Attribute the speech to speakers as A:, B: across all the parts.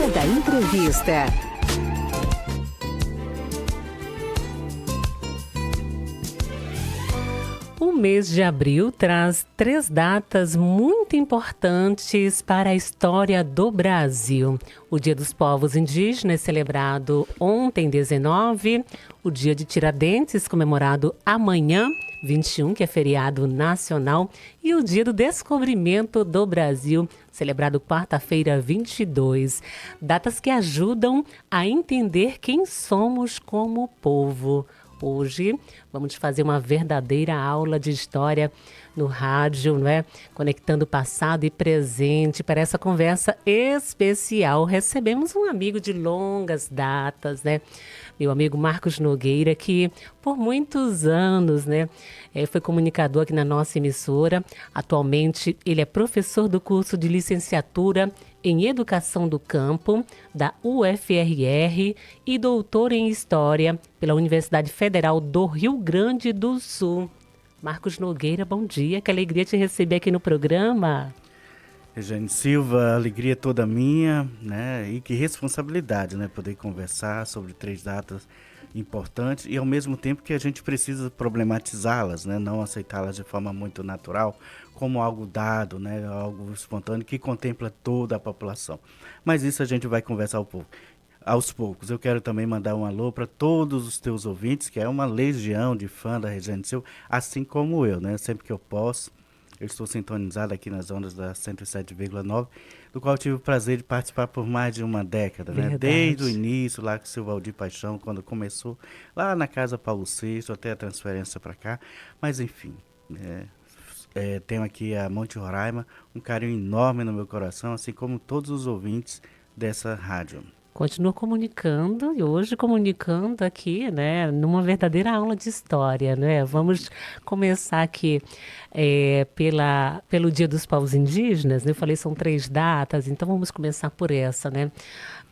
A: Hora da entrevista.
B: O mês de abril traz 3 datas muito importantes para a história do Brasil. O Dia dos Povos Indígenas, celebrado ontem, 19. O Dia de Tiradentes, comemorado amanhã, 21, que é feriado nacional. E o Dia do Descobrimento do Brasil, celebrado quarta-feira, 22. Datas que ajudam a entender quem somos como povo. Hoje vamos fazer uma verdadeira aula de história no rádio, não é? Conectando passado e presente para essa conversa especial. Recebemos um amigo de longas datas, né? Meu amigo Marcos Nogueira, que por muitos anos, né, foi comunicador aqui na nossa emissora. Atualmente ele é professor do curso de licenciatura em Educação do Campo, da UFRR, e doutor em História pela Universidade Federal do Rio Grande do Sul. Marcos Nogueira, bom dia, que alegria te receber aqui no programa.
C: Regiane Silva, alegria toda minha, né? E que responsabilidade, né? Poder conversar sobre 3 datas importantes e ao mesmo tempo que a gente precisa problematizá-las, né? Não aceitá-las de forma muito natural, como algo dado, né? Algo espontâneo que contempla toda a população. Mas isso a gente vai conversar aos poucos. Eu quero também mandar um alô para todos os teus ouvintes, que é uma legião de fã da Regiane Silva, assim como eu, né? Sempre que eu posso. Eu estou sintonizado aqui nas ondas da 107,9, do qual eu tive o prazer de participar por mais de uma década, né? Desde o início, lá com o seu Valdir Paixão, quando começou, lá na Casa Paulo VI, até a transferência para cá. Mas, enfim, tenho aqui a Monte Roraima, um carinho enorme no meu coração, assim como todos os ouvintes dessa rádio.
B: Continua comunicando e hoje comunicando aqui, né, numa verdadeira aula de história, né? Vamos começar aqui pelo Dia dos Povos Indígenas, né? Eu falei são 3 datas, então vamos começar por essa, né?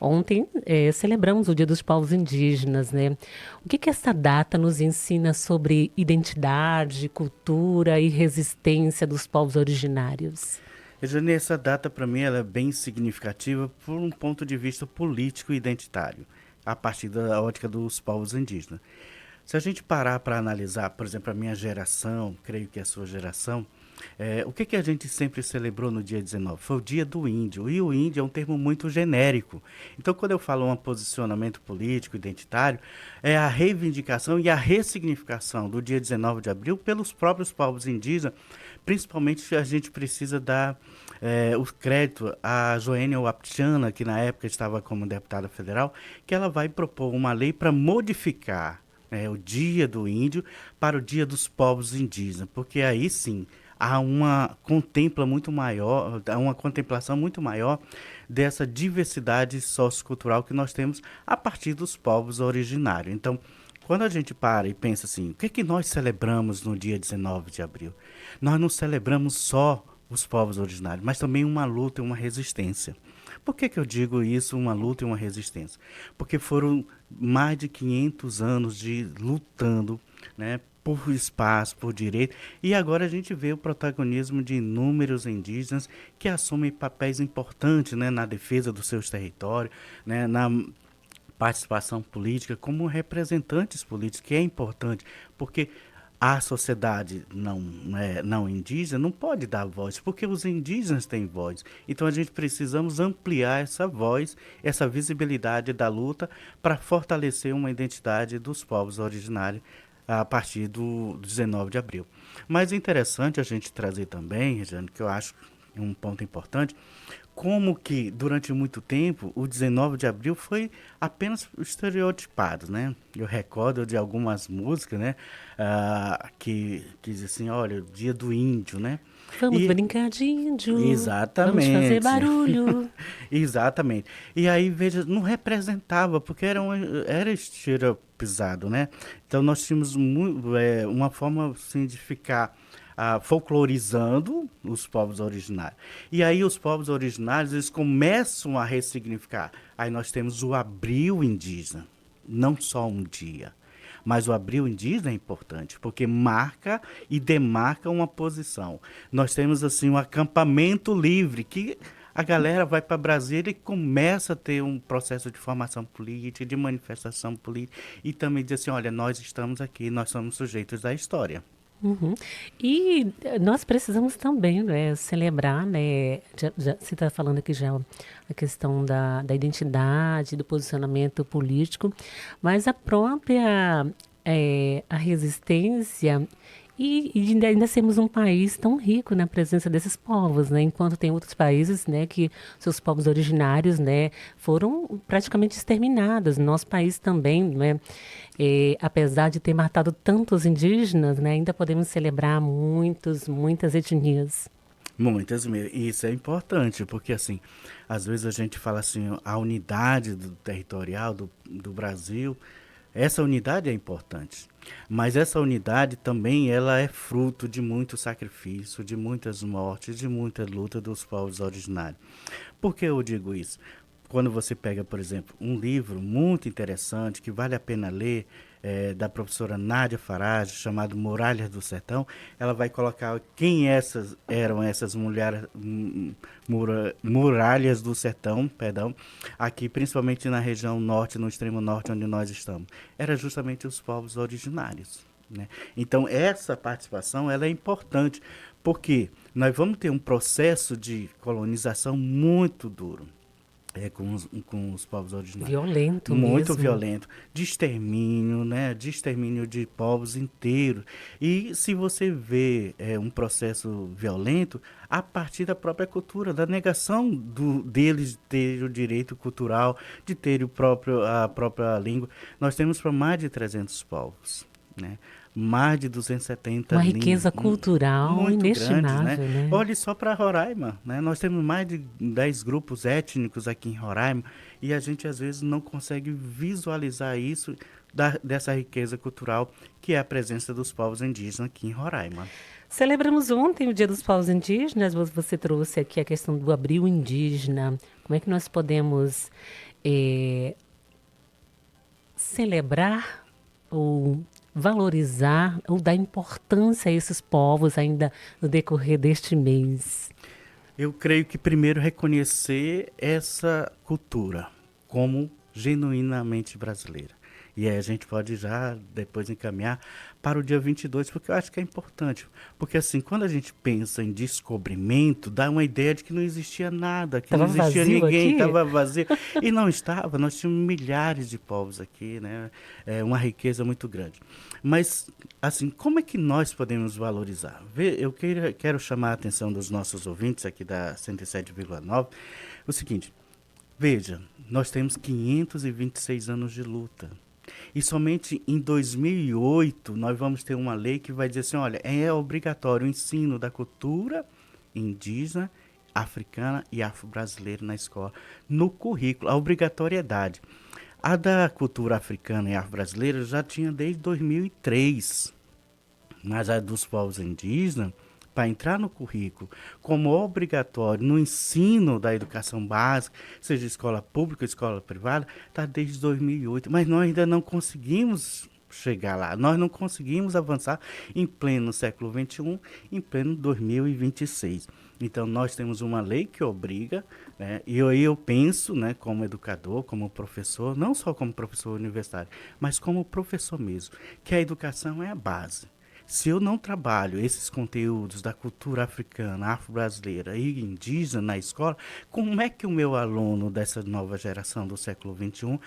B: Ontem celebramos o Dia dos Povos Indígenas, né? O que essa data nos ensina sobre identidade, cultura e resistência dos povos originários?
C: Regiane, essa data para mim ela é bem significativa por um ponto de vista político e identitário, a partir da ótica dos povos indígenas. Se a gente parar para analisar, por exemplo, a minha geração, creio que a sua geração, o que a gente sempre celebrou no dia 19? Foi o dia do índio, e o índio é um termo muito genérico. Então, quando eu falo um posicionamento político, identitário, é a reivindicação e a ressignificação do dia 19 de abril pelos próprios povos indígenas. Principalmente a gente precisa dar o crédito a Joênia Wapichana, que na época estava como deputada federal, que ela vai propor uma lei para modificar o Dia do Índio para o Dia dos Povos Indígenas, porque aí sim há uma contemplação muito maior dessa diversidade sociocultural que nós temos a partir dos povos originários. Então, quando a gente para e pensa assim, o que nós celebramos no dia 19 de abril? Nós não celebramos só os povos originários, mas também uma luta e uma resistência. Por que eu digo isso, uma luta e uma resistência? Porque foram mais de 500 anos de lutando, né, por espaço, por direito, e agora a gente vê o protagonismo de inúmeros indígenas que assumem papéis importantes, né, na defesa dos seus territórios, né, na participação política como representantes políticos, que é importante, porque a sociedade não indígena não pode dar voz, porque os indígenas têm voz. Então a gente precisamos ampliar essa voz, essa visibilidade da luta para fortalecer uma identidade dos povos originários a partir do 19 de abril. Mas é interessante a gente trazer também, Regiane, que eu acho um ponto importante, como que durante muito tempo o 19 de abril foi apenas estereotipado, né? Eu recordo de algumas músicas, né, que dizem assim, olha, o dia do índio, né?
B: Vamos brincar de índio.
C: Exatamente.
B: Vamos fazer barulho.
C: Exatamente. E aí, veja, não representava, porque era estereotipado, né? Então nós tínhamos uma forma assim, de ficar folclorizando os povos originários. E aí os povos originários eles começam a ressignificar. Aí nós temos o abril indígena, não só um dia. Mas o abril indígena é importante, porque marca e demarca uma posição. Nós temos assim um acampamento livre, que A galera vai para Brasília e começa a ter um processo de formação política, de manifestação política, e também diz assim, olha, nós estamos aqui, nós somos sujeitos da história.
B: Uhum. E nós precisamos também, né, celebrar, né, você está falando aqui já a questão da identidade, do posicionamento político, mas a própria a resistência e ainda sermos um país tão rico na presença desses povos, né? Enquanto tem outros países, né, que seus povos originários, né, foram praticamente exterminados. Nosso país também, né, apesar de ter matado tantos indígenas, né, ainda podemos celebrar muitas etnias.
C: Muitas mesmo. E isso é importante, porque assim, às vezes a gente fala assim, a unidade territorial do Brasil, essa unidade é importante. Mas essa unidade também ela é fruto de muito sacrifício, de muitas mortes, de muita luta dos povos originários. Por que eu digo isso? Quando você pega, por exemplo, um livro muito interessante que vale a pena ler, da professora Nádia Farage, chamado Muralhas do Sertão, ela vai colocar quem eram essas mulheres, muralhas do sertão, perdão, aqui principalmente na região norte, no extremo norte onde nós estamos. Era justamente os povos originários. Né? Então essa participação ela é importante, porque nós vamos ter um processo de colonização muito duro. Com os povos originários.
B: Violento
C: Muito
B: mesmo.
C: violento. De extermínio, né? De extermínio de povos inteiros. E se você vê um processo violento, a partir da própria cultura, da negação deles de ter o direito cultural, de ter a própria língua. Nós temos para mais de 300 povos, né? Mais de 270
B: Uma riqueza
C: línguas,
B: cultural
C: muito grandes, né?
B: inestimável, né?
C: Olhe só para Roraima, né? Nós temos mais de 10 grupos étnicos aqui em Roraima e a gente às vezes não consegue visualizar isso dessa riqueza cultural que é a presença dos povos indígenas aqui em Roraima.
B: Celebramos ontem o Dia dos Povos Indígenas. Você trouxe aqui a questão do abril indígena. Como é que nós podemos celebrar ou valorizar ou dar importância a esses povos ainda no decorrer deste mês?
C: Eu creio que primeiro reconhecer essa cultura como genuinamente brasileira. E aí a gente pode já depois encaminhar para o dia 22, porque eu acho que é importante. Porque assim, quando a gente pensa em descobrimento, dá uma ideia de que não existia nada, que não
B: Estava
C: existia
B: vazio
C: ninguém,
B: aqui?
C: estava vazio. E não estava, nós tínhamos milhares de povos aqui, né? Uma riqueza muito grande. Mas, assim, como é que nós podemos valorizar? Eu quero chamar a atenção dos nossos ouvintes aqui da 107,9, o seguinte, veja, nós temos 526 anos de luta. E somente em 2008 nós vamos ter uma lei que vai dizer assim, olha, é obrigatório o ensino da cultura indígena, africana e afro-brasileira na escola, no currículo, a obrigatoriedade. A da cultura africana e afro-brasileira já tinha desde 2003, mas a dos povos indígenas, para entrar no currículo como obrigatório no ensino da educação básica, seja escola pública ou escola privada, está desde 2008. Mas nós ainda não conseguimos chegar lá. Nós não conseguimos avançar em pleno século XXI, em pleno 2026. Então, nós temos uma lei que obriga, né, e aí eu penso, né, como educador, como professor, não só como professor universitário, mas como professor mesmo, que a educação é a base. Se eu não trabalho esses conteúdos da cultura africana, afro-brasileira e indígena na escola, como é que o meu aluno dessa nova geração do século XXI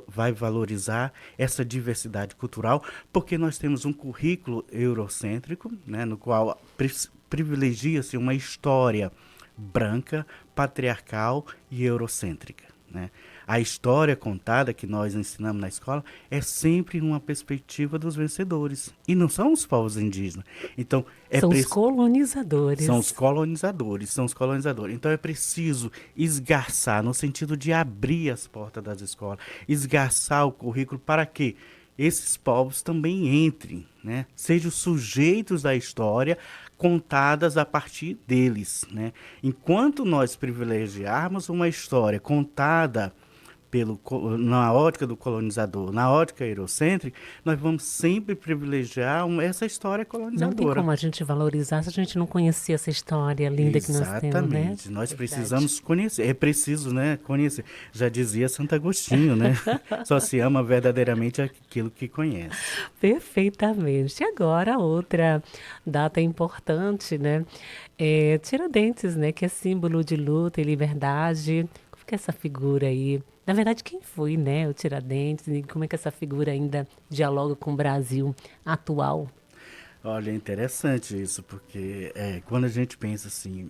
C: vai valorizar essa diversidade cultural? Porque nós temos um currículo eurocêntrico, né, no qual privilegia-se uma história branca, patriarcal e eurocêntrica, né? A história contada que nós ensinamos na escola é sempre uma perspectiva dos vencedores. E não são os povos indígenas. Então,
B: São os colonizadores.
C: são os colonizadores, são os colonizadores. Então é preciso esgarçar, no sentido de abrir as portas das escolas, esgarçar o currículo para que esses povos também entrem, né? Sejam sujeitos da história contadas a partir deles, né? Enquanto nós privilegiarmos uma história contada na ótica do colonizador, na ótica eurocêntrica, nós vamos sempre privilegiar essa história
B: Não tem
C: colonizadora.
B: como a gente valorizar se a gente não conhecer essa história linda que nós temos, né?
C: Exatamente. Nós
B: Verdade.
C: precisamos conhecer. É preciso, né? Conhecer. Já dizia Santo Agostinho, né? Só se ama verdadeiramente aquilo que conhece.
B: Perfeitamente. E agora, outra data importante, né? É Tiradentes, né? Que é símbolo de luta e liberdade. Como que é essa figura aí? Na verdade, quem foi, né? O Tiradentes? E como é que essa figura ainda dialoga com o Brasil atual?
C: Olha, é interessante isso, porque quando a gente pensa assim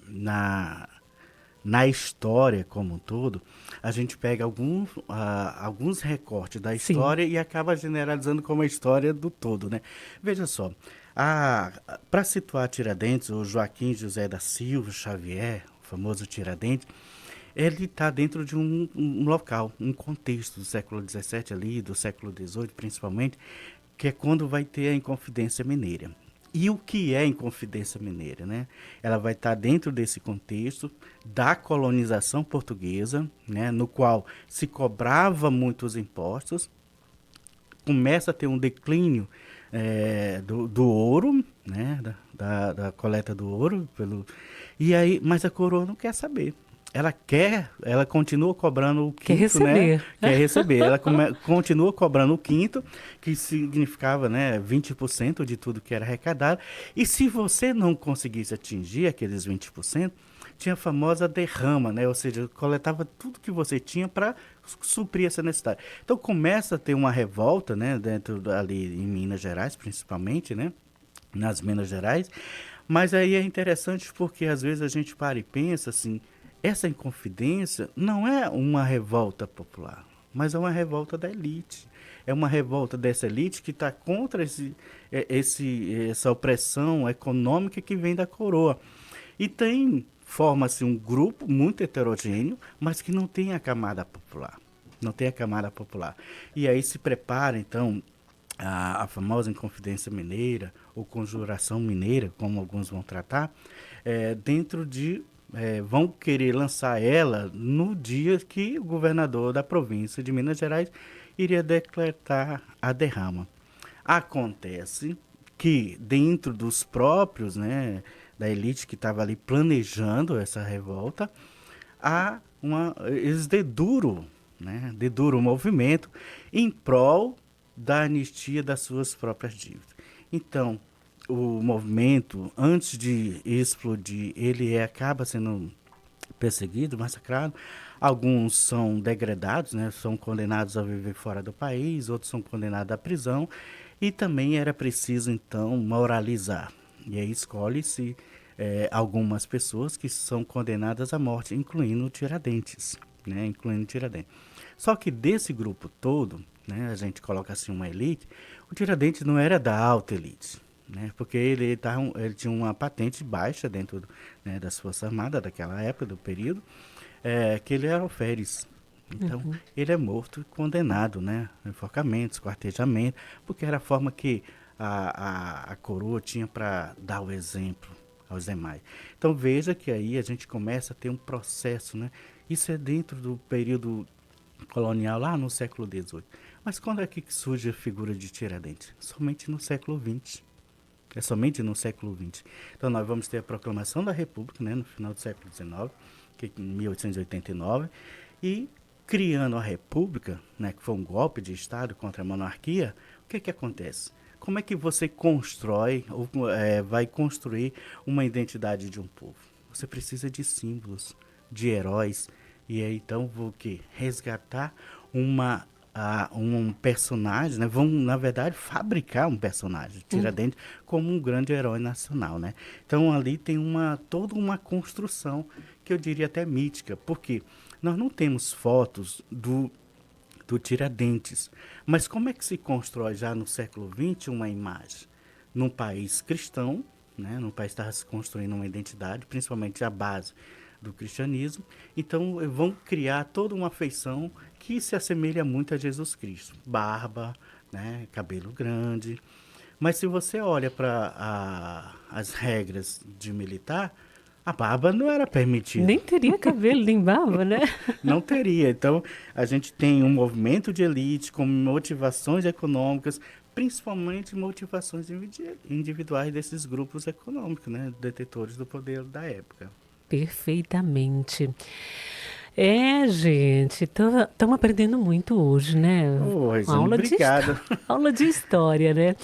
C: na história como um todo, a gente pega alguns recortes da
B: Sim.
C: história e acaba generalizando como a história do todo, né? Veja só, para situar Tiradentes, o Joaquim José da Silva Xavier, o famoso Tiradentes, ele está dentro de um local, um contexto do século XVII ali, do século XVIII principalmente, que é quando vai ter a Inconfidência Mineira. E o que é a Inconfidência Mineira, né? Ela vai estar dentro desse contexto da colonização portuguesa, né? No qual se cobrava muitos impostos, começa a ter um declínio do ouro, né? Da coleta do ouro, e aí, mas a coroa não quer saber. Ela continua cobrando o
B: Quer
C: quinto, né?
B: receber.
C: Quer receber. Continua cobrando o quinto, que significava, né, 20% de tudo que era arrecadado. E se você não conseguisse atingir aqueles 20%, tinha a famosa derrama, né? Ou seja, coletava tudo que você tinha para suprir essa necessidade. Então começa a ter uma revolta, né, ali em Minas Gerais, principalmente, né? Nas Minas Gerais, mas aí é interessante porque às vezes a gente para e pensa assim, essa Inconfidência não é uma revolta popular, mas é uma revolta da elite. É uma revolta dessa elite que está contra essa opressão econômica que vem da coroa. E forma-se um grupo muito heterogêneo, mas que não tem a camada popular. Não tem a camada popular. E aí se prepara, então, a famosa Inconfidência Mineira, ou Conjuração Mineira, como alguns vão tratar, dentro de. Vão querer lançar ela no dia que o governador da província de Minas Gerais iria decretar a derrama. Acontece que dentro dos próprios, né, da elite que estava ali planejando essa revolta, eles deduram o movimento em prol da anistia das suas próprias dívidas. Então, o movimento, antes de explodir, ele acaba sendo perseguido, massacrado. Alguns são degradados, né, são condenados a viver fora do país, outros são condenados à prisão. E também era preciso, então, moralizar. E aí escolhe-se algumas pessoas que são condenadas à morte, incluindo Tiradentes, né, incluindo Tiradentes. Só que desse grupo todo, né, a gente coloca assim uma elite, o Tiradentes não era da alta elite, né, porque ele tinha uma patente baixa dentro, né, das Forças Armadas daquela época, do período, que ele era alferes. Então, ele é morto e condenado, né? Enforcamento, esquartejamento, porque era a forma que a coroa tinha para dar o exemplo aos demais. Então, veja que aí a gente começa a ter um processo, né? Isso é dentro do período colonial, lá no século XVIII. Mas quando é que surge a figura de Tiradentes? Somente no século XX. É somente no século XX. Então, nós vamos ter a proclamação da República, né, no final do século XIX, que em 1889, e criando a República, né, que foi um golpe de Estado contra a monarquia, o que acontece? Como é que você constrói, ou vai construir uma identidade de um povo? Você precisa de símbolos, de heróis, e aí então vou que resgatar um personagem, né? Vão, na verdade, fabricar um personagem, Tiradentes, como um grande herói nacional, né? Então ali tem toda uma construção que eu diria até mítica, porque nós não temos fotos do Tiradentes, mas como é que se constrói já no século XX uma imagem? Num país cristão, né? Num país que está se construindo uma identidade, principalmente a base do cristianismo, então vão criar toda uma feição que se assemelha muito a Jesus Cristo. Barba, né, cabelo grande. Mas se você olha para as regras de militar, A barba não era permitida.
B: Nem teria cabelo, nem barba, né?
C: Não teria. Então, a gente tem um movimento de elite com motivações econômicas, principalmente motivações individuais desses grupos econômicos, né? Detetores do poder da época.
B: Perfeitamente. É, gente, estamos aprendendo muito hoje, né?
C: Ô,
B: Uma
C: Rosane, obrigado.
B: aula de história, né?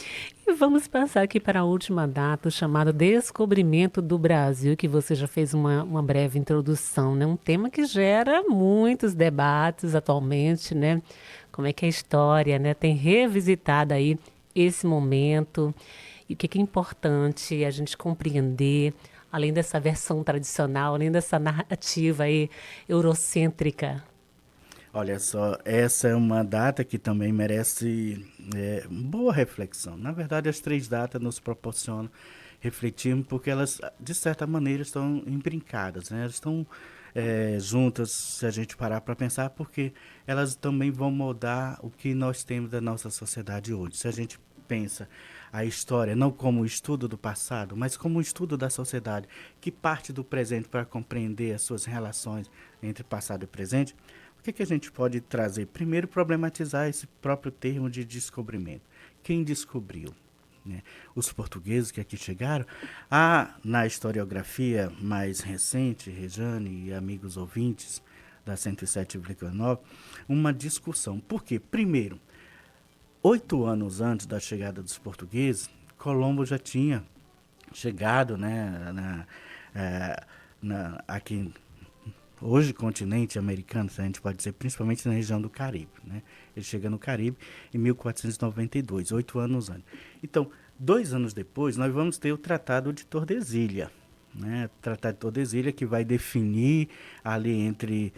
B: E vamos passar aqui para a última data, chamada Descobrimento do Brasil, que você já fez uma breve introdução, né? Um tema que gera muitos debates atualmente, né? Como é que a história, né, tem revisitado aí esse momento e o que que é importante a gente compreender, além dessa versão tradicional, além dessa narrativa aí eurocêntrica.
C: Olha só, essa é uma data que também merece boa reflexão. Na verdade, as três datas nos proporcionam refletirmos porque elas, de certa maneira, estão embrincadas, né? Elas estão juntas, se a gente parar para pensar, porque elas também vão moldar o que nós temos da nossa sociedade hoje. Se a gente pensa a história não como o estudo do passado, mas como o estudo da sociedade, que parte do presente para compreender as suas relações entre passado e presente, o que a gente pode trazer? Primeiro, problematizar esse próprio termo de descobrimento. Quem descobriu? Né? Os portugueses que aqui chegaram. Há, na historiografia mais recente, Rejane e amigos ouvintes da 107,9, uma discussão. Por quê? Primeiro, 8 anos antes da chegada dos portugueses, Colombo já tinha chegado, né, aqui, hoje continente americano, a gente pode dizer, principalmente na região do Caribe. Né? Ele chega no Caribe em 1492, 8 anos antes. Então, 2 anos depois, nós vamos ter o Tratado de Tordesilhas. Né? O Tratado de Tordesilhas que vai definir ali entre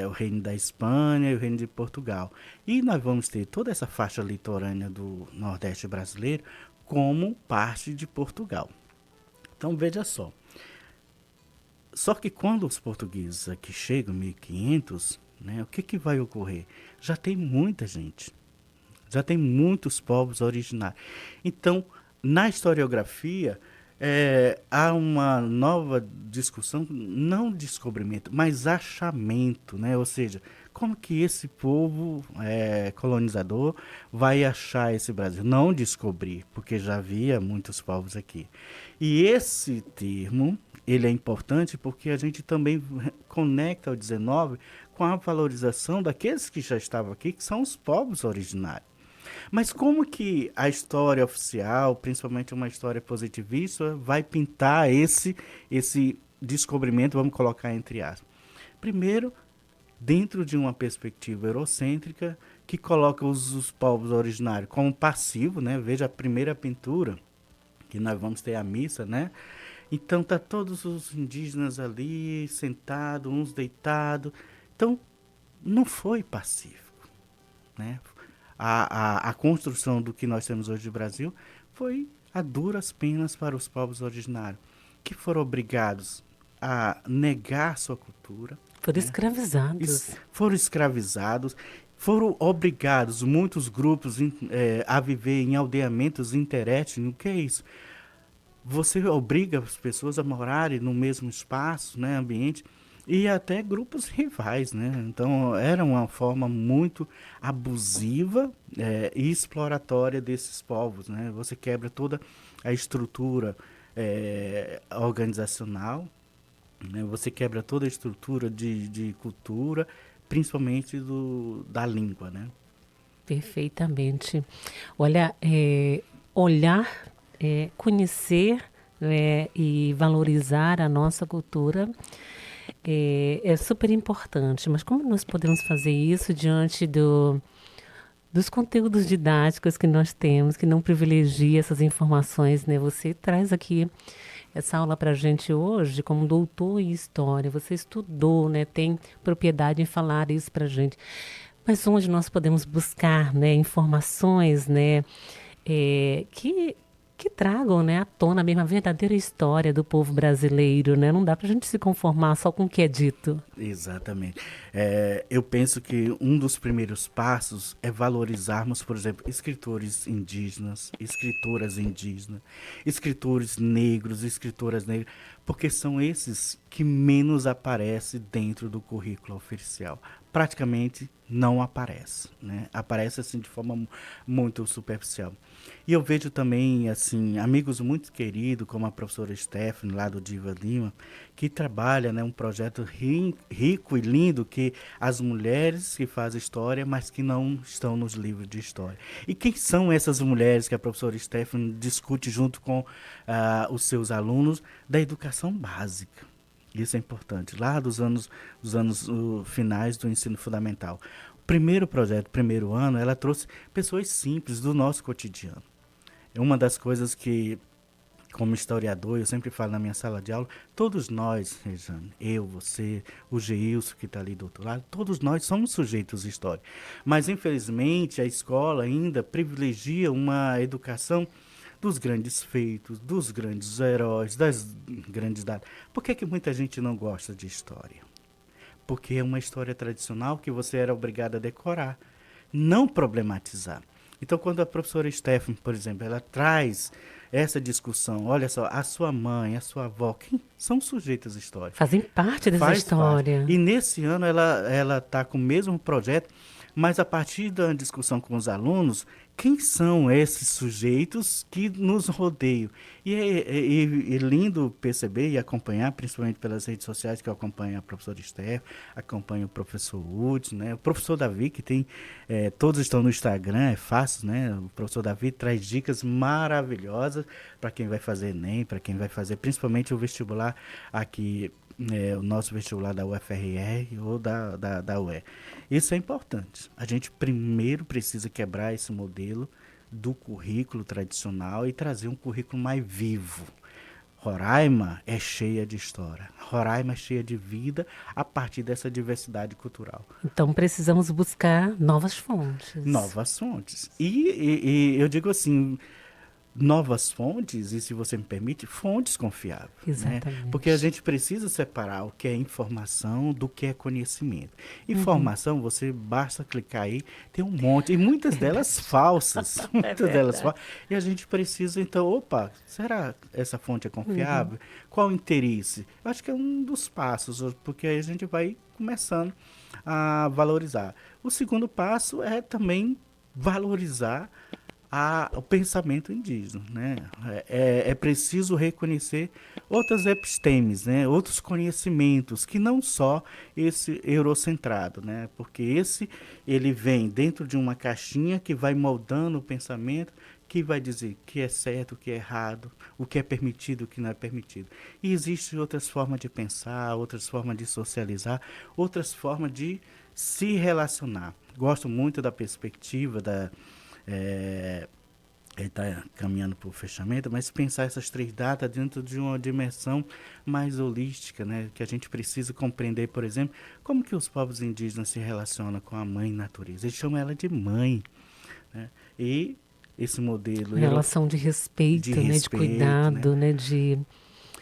C: o Reino da Espanha e o Reino de Portugal. E nós vamos ter toda essa faixa litorânea do Nordeste brasileiro como parte de Portugal. Então, veja só. Só que quando os portugueses aqui chegam, 1500, né, o que vai ocorrer? Já tem muita gente, já tem muitos povos originários. Então, na historiografia, há uma nova discussão, não descobrimento, mas achamento, né? Ou seja, como que esse povo colonizador vai achar esse Brasil? Não descobrir, porque já havia muitos povos aqui. E esse termo, ele é importante porque a gente também conecta o 19 com a valorização daqueles que já estavam aqui, que são os povos originários. Mas como que a história oficial, principalmente uma história positivista, vai pintar esse descobrimento, vamos colocar entre aspas? Primeiro, dentro de uma perspectiva eurocêntrica, que coloca os povos originários como passivo, né? Veja a primeira pintura, que nós vamos ter a missa, né? Então tá todos os indígenas ali, sentados, uns deitados. Então, não foi pacífico, né? A construção do que nós temos hoje no Brasil foi a duras penas para os povos originários, que foram obrigados a negar sua cultura.
B: Foram escravizados.
C: Foram escravizados, foram obrigados, muitos grupos, a viver em aldeamentos interétnicos. O que é isso? Você obriga as pessoas a morarem no mesmo espaço, né, ambiente, e até grupos rivais, né? Então era uma forma muito abusiva e exploratória desses povos, né? Você quebra toda a estrutura organizacional, né? Você quebra toda a estrutura de cultura, principalmente da língua, né?
B: Perfeitamente. Olha, olhar, conhecer, e valorizar a nossa cultura é super importante. Mas como nós podemos fazer isso diante dos conteúdos didáticos que nós temos, que não privilegia essas informações, né? Você traz aqui essa aula para a gente hoje como doutor em História. Você estudou, né? Tem propriedade em falar isso para a gente. Mas onde nós podemos buscar, né, informações, né, que que tragam, né, à tona mesmo a verdadeira história do povo brasileiro, né? Não dá para a gente se conformar só com o que é dito.
C: Exatamente. Eu penso que um dos primeiros passos é valorizarmos, por exemplo, escritores indígenas, escritoras indígenas, escritores negros, escritoras negras, porque são esses que menos aparecem dentro do currículo oficial. Praticamente não aparece, né? Aparece assim de forma muito superficial. E eu vejo também assim amigos muito queridos, como a professora Stephanie lá do Diva Lima, que trabalha, né, um projeto rico e lindo que as mulheres que fazem história, mas que não estão nos livros de história. E quem são essas mulheres que a professora Stephanie discute junto com os seus alunos da educação básica? Isso é importante. Lá dos anos finais do ensino fundamental. O primeiro projeto, primeiro ano, ela trouxe pessoas simples do nosso cotidiano. É uma das coisas que, como historiador, eu sempre falo na minha sala de aula, todos nós, Rejane, eu, você, o Geilson que está ali do outro lado, todos nós somos sujeitos históricos. Mas, infelizmente, a escola ainda privilegia uma educação dos grandes feitos, dos grandes heróis, das grandes datas. Por que muita gente não gosta de história? Porque é uma história tradicional que você era obrigado a decorar, não problematizar. Então, quando a professora Stephanie, por exemplo, ela traz essa discussão, olha só, a sua mãe, a sua avó, quem são sujeitos históricos?
B: Fazem parte dessa
C: Faz parte.
B: história.
C: E nesse ano ela está com o mesmo projeto, mas a partir da discussão com os alunos, quem são esses sujeitos que nos rodeiam? E é lindo perceber e acompanhar, principalmente pelas redes sociais, que eu acompanho a professora Esther, acompanho o professor Woods, né? O professor Davi, que tem, todos estão no Instagram, é fácil, né? O professor Davi traz dicas maravilhosas para quem vai fazer Enem, para quem vai fazer principalmente o vestibular aqui, o nosso vestibular da UFRR ou da UE. Isso é importante. A gente primeiro precisa quebrar esse modelo do currículo tradicional e trazer um currículo mais vivo. Roraima é cheia de história. Roraima é cheia de vida a partir dessa diversidade cultural.
B: Então precisamos buscar novas fontes.
C: Novas fontes. E eu digo assim, novas fontes, e se você me permite, fontes confiáveis, né? Porque a
B: Exatamente.
C: gente precisa separar o que é informação do que é conhecimento. Informação, você basta clicar aí, tem um monte, e muitas delas falsas,
B: É
C: muitas delas
B: verdade.
C: falsas, e a gente precisa então, opa, será essa fonte é confiável? Qual o interesse? Eu acho que é um dos passos, porque aí a gente vai começando a valorizar. O segundo passo é também valorizar o pensamento indígena, né? É preciso reconhecer outras epistemes, né? Outros conhecimentos, que não só esse eurocentrado, né? Porque esse, ele vem dentro de uma caixinha que vai moldando o pensamento, que vai dizer o que é certo, o que é errado, o que é permitido, o que não é permitido. E existem outras formas de pensar, outras formas de socializar, outras formas de se relacionar. Gosto muito da perspectiva da ele está caminhando para o fechamento, mas pensar essas três datas dentro de uma dimensão mais holística, né? Que a gente precisa compreender, por exemplo, como que os povos indígenas se relacionam com a mãe natureza. Eles chamam ela de mãe, né? E esse modelo
B: Uma relação de
C: de
B: respeito, né, de
C: respeito, né?
B: cuidado, né, de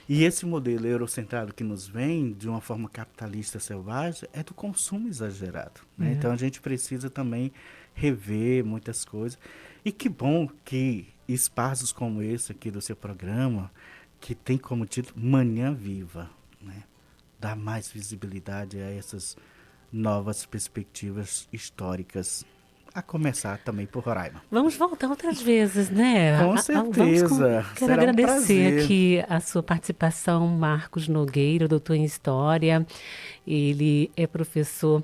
C: E esse modelo eurocentrado que nos vem de uma forma capitalista selvagem é do consumo exagerado, né? Então a gente precisa também rever muitas coisas. E que bom que espaços como esse aqui do seu programa, que tem como título Manhã Viva, né? Dá mais visibilidade a essas novas perspectivas históricas, a começar também por Roraima.
B: vamos voltar outras vezes, né?
C: Com
B: Vamos
C: certeza,
B: quero
C: será um
B: agradecer
C: prazer.
B: aqui a sua participação, Marcos Nogueira, doutor em História. Ele é professor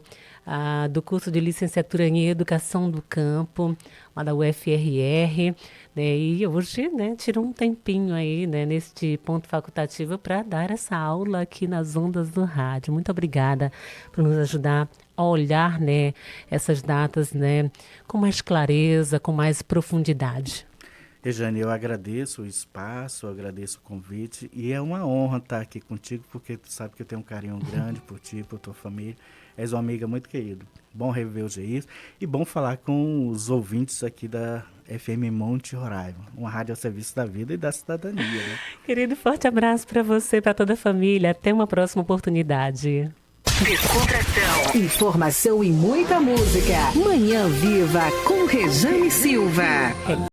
B: do curso de licenciatura em Educação do Campo, lá da UFRR, né? E hoje, né, tirou um tempinho aí, né, neste ponto facultativo para dar essa aula aqui nas ondas do rádio. Muito obrigada por nos ajudar a olhar, né, essas datas, né, com mais clareza, com mais profundidade.
C: Rejane, eu agradeço o espaço, eu agradeço o convite e é uma honra estar aqui contigo, porque tu sabe que eu tenho um carinho grande por ti, por tua família. És uma amiga muito querida. Bom rever o Geis e bom falar com os ouvintes aqui da FM Monte Roraima, uma rádio ao serviço da vida e da cidadania. Né?
B: Querido, forte abraço para você, para toda a família. Até uma próxima oportunidade.
A: Descontração, informação e muita música. Manhã Viva com Rejane Silva.